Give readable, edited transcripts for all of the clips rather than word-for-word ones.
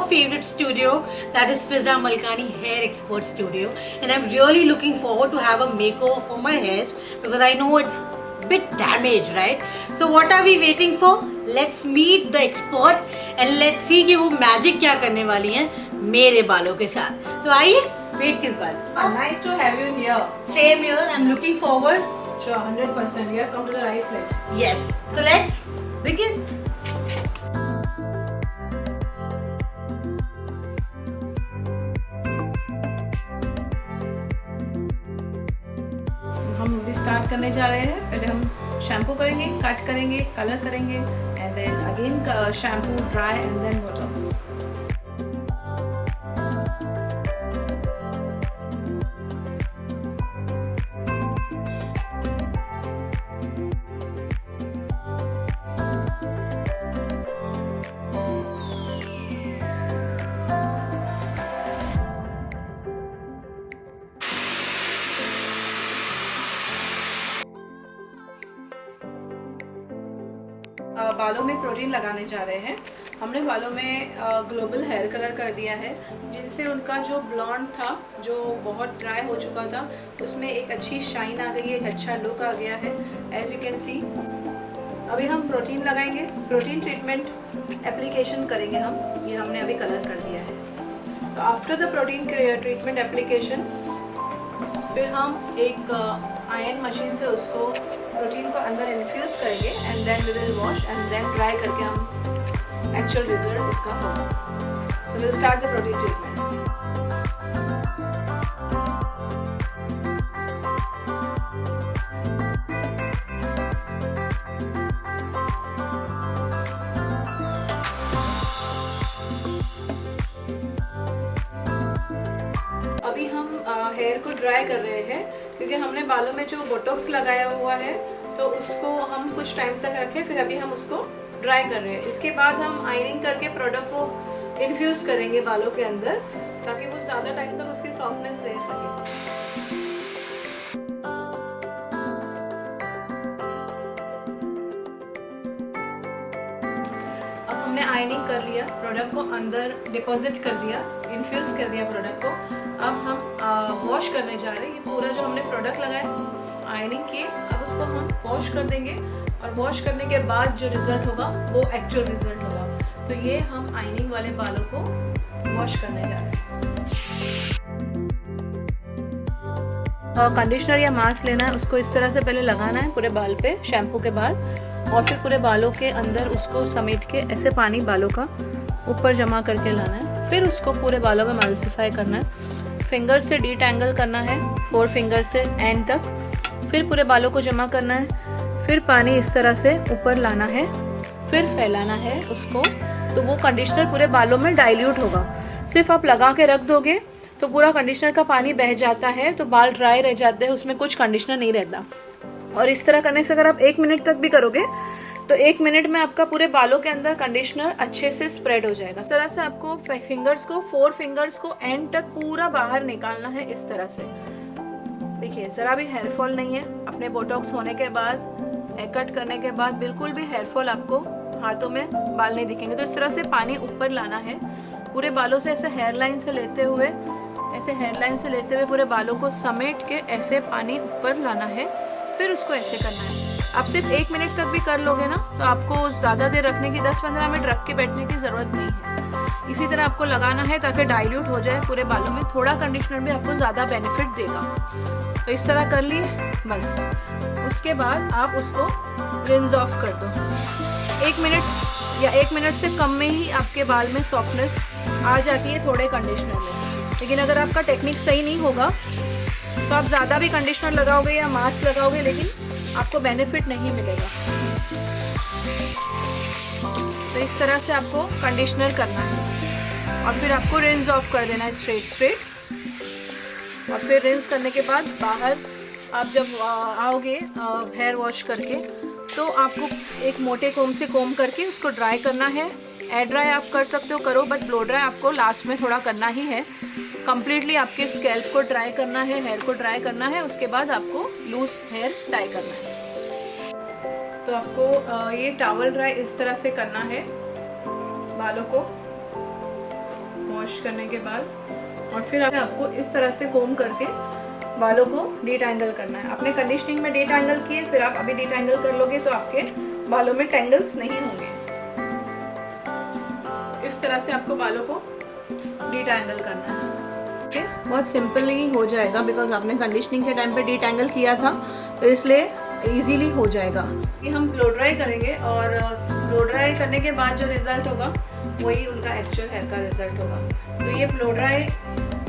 your favorite studio, that is Fiza Malkani Hair Expert Studio, and I'm really looking forward to have a makeover for my hairs because I know it's a bit damaged, right? So what are we waiting for? Let's meet the expert and let's see कि वो magic क्या करने वाली हैं मेरे बालों के साथ. तो आइए, वेट किस बात? Nice to have you here. Same here. I'm looking forward. Sure, 100%. You have come to the right place. Yes. So let's begin. हम अभी स्टार्ट करने जा रहे हैं. पहले हम शैम्पू करेंगे, कट करेंगे, कलर करेंगे, and then again shampoo, dry and then botox. बालों में प्रोटीन लगाने जा रहे हैं. हमने बालों में ग्लोबल हेयर कलर कर दिया है, जिनसे उनका जो ब्लॉन्ड था, जो बहुत ड्राई हो चुका था, उसमें एक अच्छी शाइन आ गई है, एक अच्छा लुक आ गया है, एज यू कैन सी. अभी हम प्रोटीन लगाएंगे, प्रोटीन ट्रीटमेंट एप्लीकेशन करेंगे हम. ये हमने अभी कलर कर दिया है. तो after the protein treatment application फिर हम एक आयरन मशीन से उसको प्रोटीन को अंदर इन्फ्यूज करेंगे and then we will wash and then dry करके हम एक्चुअल रिजल्ट उसका होगा. So will start the protein treatment. अभी हम हेयर को ड्राई कर रहे हैं क्योंकि हमने बालों में जो बोटॉक्स लगाया हुआ है तो उसको हम कुछ टाइम तक रखें, फिर अभी हम उसको ड्राई कर रहे हैं. इसके बाद हम आयरनिंग करके प्रोडक्ट को इन्फ्यूज करेंगे बालों के अंदर ताकि वो ज़्यादा टाइम तक उसकी सॉफ्टनेस रह सके. अब हमने आयरनिंग कर लिया, प्रोडक्ट को अंदर डिपॉजिट कर दिया, इन्फ्यूज कर दिया प्रोडक्ट को. अब हम वॉश करने जा रहे हैं. ये पूरा जो हमने प्रोडक्ट लगाया, आयरनिंग किए, अब उसको हम वॉश कर देंगे और वॉश करने के बाद जो रिजल्ट होगा वो एक्चुअल रिजल्ट होगा. तो ये हम आयरनिंग वाले बालों को वॉश करने जा रहे हैं. कंडीशनर या मास्क लेना है, उसको इस तरह से पहले लगाना है पूरे बाल पे शैम्पू के बाद, और फिर पूरे बालों के अंदर उसको समेट के ऐसे पानी बालों का ऊपर जमा करके लाना है. फिर उसको पूरे बालों में मालिसिफाई करना है. फिंगर से डीटैंगल करना है, 4 फिंगर से एंड तक. फिर पूरे बालों को जमा करना है. फिर पानी इस तरह से ऊपर लाना है, फिर फैलाना है उसको. तो वो कंडीशनर पूरे बालों में डाइल्यूट होगा. सिर्फ आप लगा के रख दोगे तो पूरा कंडीशनर का पानी बह जाता है, तो बाल ड्राई रह जाते हैं, उसमें कुछ कंडीशनर नहीं रहता. और इस तरह करने से अगर आप 1 मिनट तक भी करोगे तो 1 मिनट में आपका पूरे बालों के अंदर कंडीशनर अच्छे से स्प्रेड हो जाएगा. इस तरह से आपको फिंगर्स को, 4 फिंगर्स को एंड तक पूरा बाहर निकालना है. इस तरह से देखिए, जरा भी हेयर फॉल नहीं है. अपने बोटॉक्स होने के बाद, हेयर कट करने के बाद बिल्कुल भी हेयर फॉल आपको हाथों में बाल नहीं दिखेंगे. तो इस तरह से पानी ऊपर लाना है पूरे बालों से, ऐसे हेयर लाइन से लेते हुए, ऐसे हेयर लाइन से लेते हुए पूरे बालों को समेट के ऐसे पानी ऊपर लाना है. फिर उसको ऐसे करना है. आप सिर्फ 1 मिनट तक भी कर लोगे ना तो आपको ज़्यादा देर रखने की, 10-15 मिनट रख के बैठने की ज़रूरत नहीं है. इसी तरह आपको लगाना है ताकि डाइल्यूट हो जाए पूरे बालों में. थोड़ा कंडीशनर भी आपको ज़्यादा बेनिफिट देगा. तो इस तरह कर लिए बस. उसके बाद आप उसको रिंस ऑफ कर दो. 1 मिनट या 1 मिनट से कम में ही आपके बाल में सॉफ्टनेस आ जाती है थोड़े कंडीशनर में. लेकिन अगर आपका टेक्निक सही नहीं होगा तो आप ज़्यादा भी कंडीशनर लगाओगे या मास्क लगाओगे लेकिन आपको बेनिफिट नहीं मिलेगा. तो इस तरह से आपको कंडीशनर करना है और फिर आपको रिंस ऑफ कर देना है स्ट्रेट. और फिर रिंस करने के बाद बाहर आप जब आओगे हेयर वॉश करके, तो आपको एक मोटे कोम से कोम करके उसको ड्राई करना है. एयर ड्राई आप कर सकते हो, करो, बट ब्लो ड्राई आपको लास्ट में थोड़ा करना ही है. कंप्लीटली आपके स्कैल्प को ड्राई करना है, हेयर को ड्राई करना है. उसके बाद आपको लूज हेयर टाई करना है. तो आपको ये टॉवल ड्राई इस तरह से करना है बालों को. वॉश करने के बाद। और फिर आपको इस तरह से कोम करके बालों को डीटैंगल करना है। आपने कंडीशनिंग में डीटैंगल किए, फिर आप अभी डीटैंगल कर लोगे तो आपके बालों में टेंगल्स नहीं होंगे। इस तरह से आपको बालों को डीटैंगल करना है। ओके, बहुत सिंपली हो जाएगा बिकॉज आपने कंडीशनिंग के टाइम पे डीटैंगल किया था, तो इसलिए इजीली हो जाएगा। ये हम ब्लो ड्राई करेंगे और ब्लो ड्राई करने के बाद जो रिजल्ट होगा वही उनका एक्चुअल हेयर का रिजल्ट होगा। तो ये ब्लो ड्राई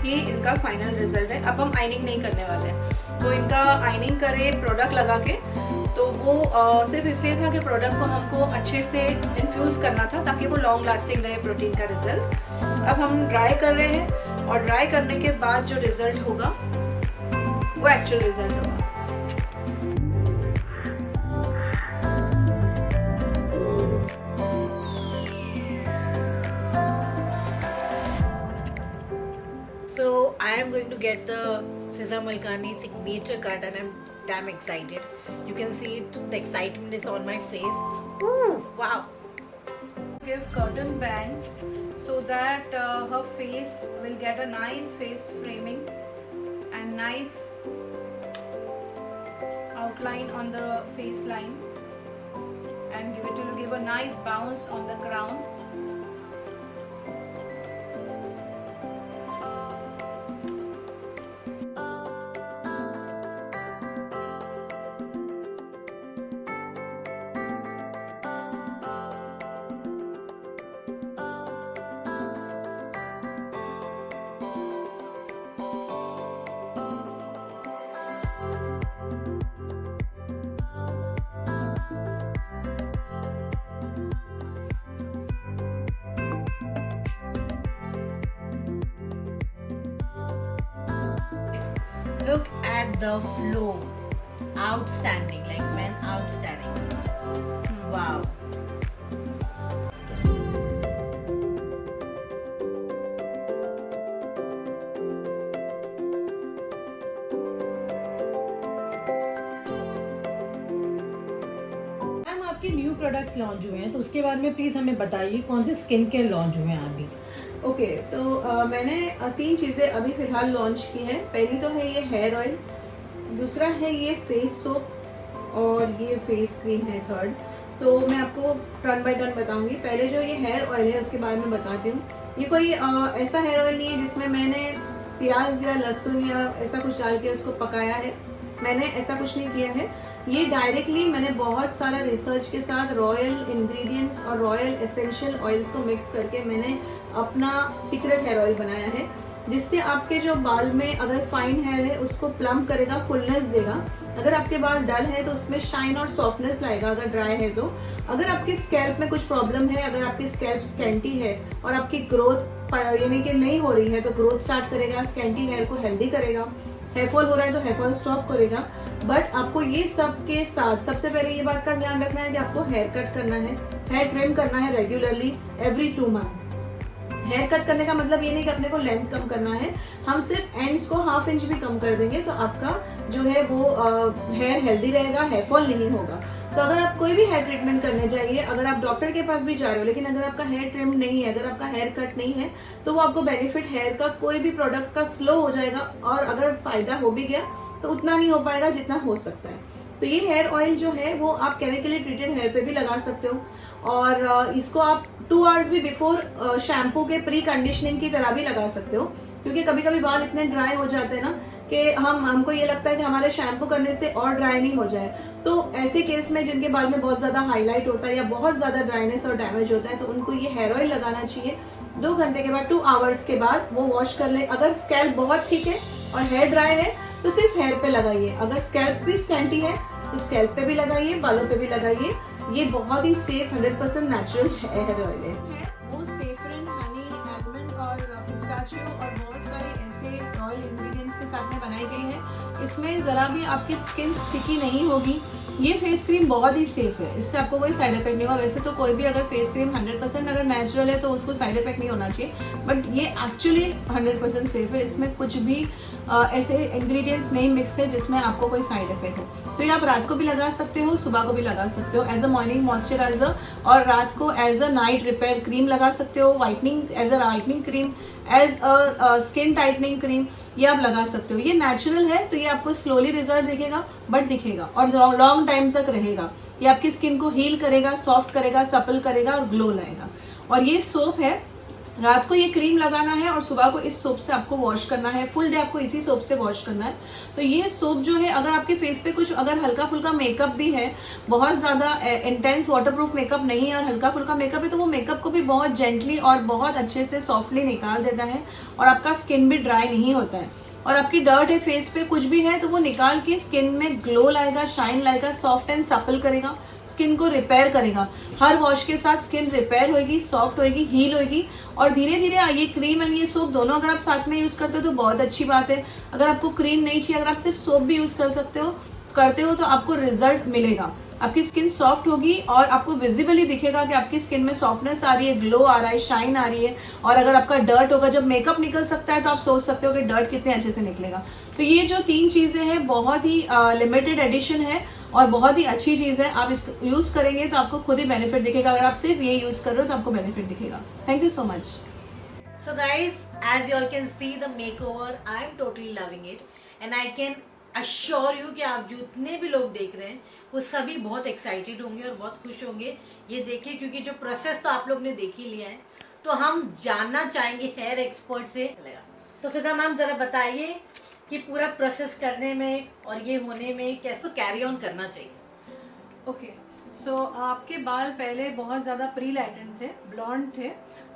ही इनका फाइनल रिजल्ट है। अब हम आइनिंग नहीं करने वाले हैं, तो इनका आइनिंग करें प्रोडक्ट लगा के, तो वो सिर्फ इसलिए था कि प्रोडक्ट को हमको अच्छे से इन्फ्यूज़ करना था ताकि वो लॉन्ग लास्टिंग रहे प्रोटीन का रिजल्ट। अब हम ड्राई कर रहे हैं और ड्राई करने के बाद जो रिजल्ट होगा वो एक्चुअल रिजल्ट होगा। So I am going to get the Fiza Malkani signature cut and I'm damn excited. You can see it, the excitement is on my face. Ooh, wow. Give curtain bangs so that her face will get a nice face framing and nice outline on the face line, and give a nice bounce on the crown. Look at the flow. Outstanding, like man, outstanding. Wow. Ma'am, आपके new products launch हुए हैं, तो उसके बाद में please हमें बताइए कौन से स्किन केयर लॉन्च हुए हैं अभी। ओके, तो मैंने 3 चीज़ें अभी फ़िलहाल लॉन्च की हैं। पहली तो है ये हेयर ऑयल, दूसरा है ये फेस सोप और ये फेस क्रीम है थर्ड। तो मैं आपको टर्न बाय टर्न बताऊंगी। पहले जो ये हेयर ऑयल है उसके बारे में बताती हूँ। ये कोई ऐसा हेयर ऑयल नहीं है जिसमें मैंने प्याज या लहसुन या ऐसा कुछ डाल के उसको पकाया है, मैंने ऐसा कुछ नहीं किया है। ये डायरेक्टली मैंने बहुत सारा रिसर्च के साथ रॉयल इंग्रेडिएंट्स और रॉयल एसेंशियल ऑयल्स को मिक्स करके मैंने अपना सीक्रेट हेयर ऑयल बनाया है, जिससे आपके जो बाल में अगर फाइन हेयर है उसको प्लम्प करेगा, फुलनेस देगा। अगर आपके बाल डल है तो उसमें शाइन और सॉफ्टनेस लाएगा अगर ड्राई है तो। अगर आपकी स्कैल्प में कुछ प्रॉब्लम है, अगर आपकी स्कैल्प स्कैंटी है और आपकी ग्रोथ यानी कि नहीं हो रही है, तो ग्रोथ स्टार्ट करेगा, स्कैंटी हेयर को हेल्दी करेगा। हेयर फॉल हो रहा है तो हेयर फॉल स्टॉप करेगा। बट आपको ये सब के साथ सबसे पहले ये बात का ध्यान रखना है कि आपको हेयर कट करना है, हेयर ट्रिम करना है regularly every 2 months. Haircut करने का मतलब ये नहीं कि अपने को लेंथ कम करना है, हम सिर्फ एंड्स को 1/2 इंच भी कम कर देंगे तो आपका जो है वो हेयर हेल्दी रहेगा, हेयर फॉल नहीं होगा। तो अगर आप कोई भी हेयर ट्रीटमेंट करने जाइए, अगर आप डॉक्टर के पास भी जा रहे हो लेकिन अगर आपका हेयर ट्रिम नहीं है, अगर आपका हेयर कट नहीं है, तो वो आपको बेनिफिट हेयर का कोई भी प्रोडक्ट का स्लो हो जाएगा और अगर फायदा हो भी गया तो उतना नहीं हो पाएगा जितना हो सकता है। तो ये हेयर ऑयल जो है वो आप केमिकली ट्रीटेड हेयर पे भी लगा सकते हो और इसको आप 2 आवर्स भी बिफोर शैम्पू के प्री कंडीशनिंग की तरह भी लगा सकते हो, क्योंकि कभी कभी बाल इतने ड्राई हो जाते हैं ना कि हमको ये लगता है कि हमारे शैम्पू करने से और ड्राई नहीं हो जाए। तो ऐसे केस में जिनके बाल में बहुत ज्यादा हाईलाइट होता है या बहुत ज्यादा ड्राइनेस और डैमेज होता है, तो उनको ये हेयर ऑयल लगाना चाहिए। 2 घंटे के बाद 2 आवर्स के बाद वो वॉश कर ले। अगर स्कैल्प बहुत थिक है और हेयर ड्राई है तो सिर्फ हेयर पे लगाइए, अगर स्कैल्प भी स्कैंटी है तो स्कैल्प पे भी लगाइए, बालों पे भी लगाइए। ये बहुत ही सेफ 100% नेचुरल हेयर ऑयल है। वो सेफ्रन, हनी, आलमंड और पिस्ताचियो और बहुत सारे ऐसे ऑयल इंग्रेडिएंट्स के साथ में बनाई गई है। इसमें ज़रा भी आपकी स्किन स्टिकी नहीं होगी। ये फेस क्रीम बहुत ही सेफ है, इससे आपको कोई साइड इफेक्ट नहीं होगा। वैसे तो कोई भी अगर फेस क्रीम 100% अगर नेचुरल है तो उसको साइड इफेक्ट नहीं होना चाहिए, बट ये एक्चुअली 100% सेफ है। इसमें कुछ भी ऐसे इंग्रेडिएंट्स नहीं मिक्स है जिसमें आपको कोई साइड इफेक्ट हो। तो ये आप रात को भी लगा सकते हो, सुबह को भी लगा सकते हो एज अ मॉर्निंग मॉइस्चराइजर, और रात को as a night repair cream लगा सकते हो, whitening as a whitening cream, as a skin tightening cream, ये आप लगा सकते हो। ये नेचुरल है तो ये आपको स्लोली रिजल्ट दिखेगा, बट दिखेगा और लॉन्ग टाइम तक रहेगा। ये आपकी स्किन को हील करेगा, सॉफ्ट करेगा, सपल करेगा और ग्लो लाएगा। और ये सोप है, रात को ये क्रीम लगाना है और सुबह को इस सोप से आपको वॉश करना है। फुल डे आपको इसी सोप से वॉश करना है। तो ये सोप जो है, अगर आपके फेस पे कुछ अगर हल्का फुल्का मेकअप भी है, बहुत ज्यादा इंटेंस वाटरप्रूफ मेकअप नहीं है और हल्का फुल्का मेकअप है, तो वो मेकअप को भी बहुत जेंटली और बहुत अच्छे से सॉफ्टली निकाल देता है और आपका स्किन भी ड्राई नहीं होता है। और आपकी डर्ट है फेस पे, कुछ भी है, तो वो निकाल के स्किन में ग्लो लाएगा, शाइन लाएगा, सॉफ्ट एंड सपल करेगा, स्किन को रिपेयर करेगा। हर वॉश के साथ स्किन रिपेयर होगी, सॉफ्ट होगी, हील होगी। और धीरे धीरे ये क्रीम एंड ये सोप दोनों अगर आप साथ में यूज करते हो तो बहुत अच्छी बात है। अगर आपको क्रीम नहीं चाहिए, अगर आप सिर्फ सोप भी यूज करते हो तो आपको रिजल्ट मिलेगा। आपकी स्किन सॉफ्ट होगी और आपको विजिबली दिखेगा कि आपकी स्किन में सॉफ्टनेस आ रही है, ग्लो आ रहा है, शाइन आ रही है। और अगर आपका डर्ट होगा, जब मेकअप निकल सकता है तो आप सोच सकते हो कि डर्ट कितने अच्छे से निकलेगा। तो ये जो 3 चीजें हैं बहुत ही लिमिटेड एडिशन है और बहुत ही अच्छी चीज है। आप इसको यूज करेंगे तो आपको खुद ही बेनिफिट दिखेगा। अगर आप सिर्फ ये यूज कर रहे हो तो आपको बेनिफिट दिखेगा। Thank you so much. So guys, as you all can see the makeover, I am totally loving it and I can assure you कि आप जितने भी लोग देख रहे हैं वो सभी बहुत एक्साइटेड होंगे और बहुत खुश होंगे ये देखिए, क्योंकि जो प्रोसेस तो आप लोग ने देख ही लिया है। तो हम जानना चाहेंगे हेयर एक्सपर्ट से। तो फिजा मैम जरा बताइए कि पूरा प्रोसेस करने में और ये होने में कैसे कैरी ऑन करना चाहिए। ओके, सो आपके बाल पहले बहुत ज़्यादा प्री लैटेंट थे, ब्लॉन्ड थे,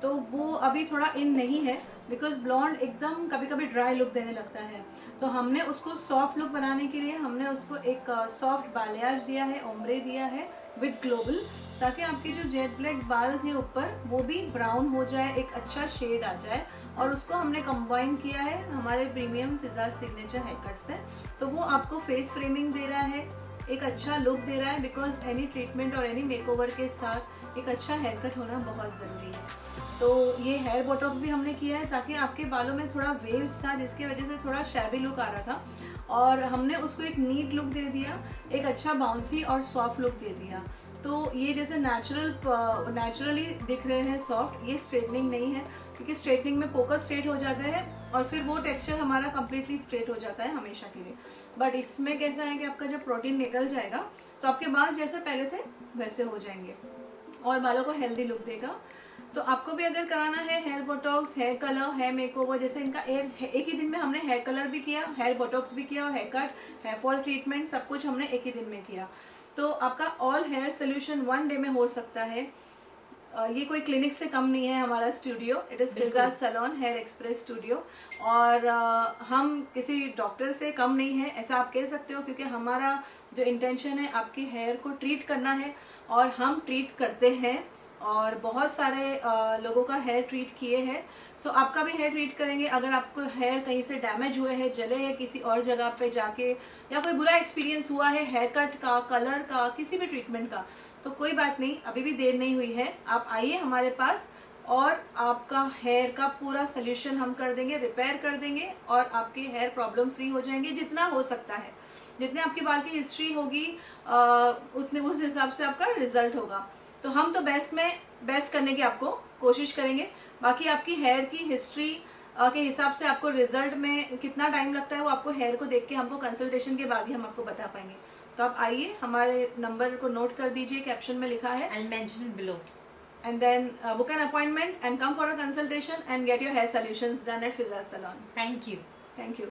तो वो अभी थोड़ा इन नहीं है बिकॉज ब्लॉन्ड एकदम कभी कभी ड्राई लुक देने लगता है। तो हमने उसको सॉफ्ट लुक बनाने के लिए हमने उसको एक सॉफ्ट बालियाज दिया है, ओम्ब्रे दिया है विद ग्लोबल, ताकि आपके जो जेट ब्लैक बाल थे ऊपर वो भी ब्राउन हो जाए, एक अच्छा शेड आ जाए। और उसको हमने कंबाइन किया है हमारे प्रीमियम फिजाज सिग्नेचर हेयर कट से। तो वो आपको फेस फ्रेमिंग दे रहा है, एक अच्छा लुक दे रहा है, बिकॉज एनी ट्रीटमेंट और एनी मेकओवर के साथ एक अच्छा हेयर कट होना बहुत ज़रूरी है। तो ये हेयर बोटॉक्स भी हमने किया है ताकि आपके बालों में थोड़ा वेव्स था जिसकी वजह से थोड़ा शैबी लुक आ रहा था, और हमने उसको एक नीट लुक दे दिया, एक अच्छा बाउंसी और सॉफ्ट लुक दे दिया। तो ये जैसे नेचुरली दिख रहे हैं सॉफ्ट, ये स्ट्रेटनिंग नहीं है, क्योंकि स्ट्रेटनिंग में पोकर स्ट्रेट हो जाता है और फिर वो टेक्सचर हमारा कम्प्लीटली स्ट्रेट हो जाता है हमेशा के लिए। बट इसमें कैसा है कि आपका जब प्रोटीन निकल जाएगा तो आपके बाल जैसे पहले थे वैसे हो जाएंगे और बालों को हेल्दी लुक देगा। तो आपको भी अगर कराना है hair botox, hair colour, hair makeover, जैसे इनका एक ही दिन में हमने हेयर कलर भी किया, हेयर बोटॉक्स भी किया और haircut, hair fall treatment सब कुछ हमने एक ही दिन में किया। तो आपका ऑल हेयर सोल्यूशन 1 डे में हो सकता है। ये कोई क्लिनिक से कम नहीं है हमारा studio, it is Fiza's salon hair express studio. और हम किसी डॉक्टर से कम नहीं है ऐसा आप कह सकते हो, क्योंकि हमारा जो इंटेंशन है आपकी हेयर को ट्रीट करना है और हम ट्रीट करते हैं और बहुत सारे लोगों का हेयर ट्रीट किए हैं। सो आपका भी हेयर ट्रीट करेंगे। अगर आपको हेयर कहीं से डैमेज हुए हैं, जले हैं किसी और जगह पे जाके, या कोई बुरा एक्सपीरियंस हुआ है हेयर कट का, कलर का, किसी भी ट्रीटमेंट का, तो कोई बात नहीं, अभी भी देर नहीं हुई है। आप आइए हमारे पास और आपका हेयर का पूरा सोल्यूशन हम कर देंगे, रिपेयर कर देंगे और आपके हेयर प्रॉब्लम फ्री हो जाएंगे जितना हो सकता है। जितने आपके बाल की हिस्ट्री होगी उतने उस हिसाब से आपका रिजल्ट होगा। तो हम तो बेस्ट करने की आपको कोशिश करेंगे। बाकी आपकी हेयर की हिस्ट्री के हिसाब से आपको रिजल्ट में कितना टाइम लगता है वो आपको हेयर को देख के हमको कंसल्टेशन के बाद ही हम आपको बता पाएंगे। तो आप आइए, हमारे नंबर को नोट कर दीजिए, कैप्शन में लिखा है, I'll mention it below. and then book an appointment and come for a consultation and get your hair solutions done at Fizaz Salon. Thank you. Thank you.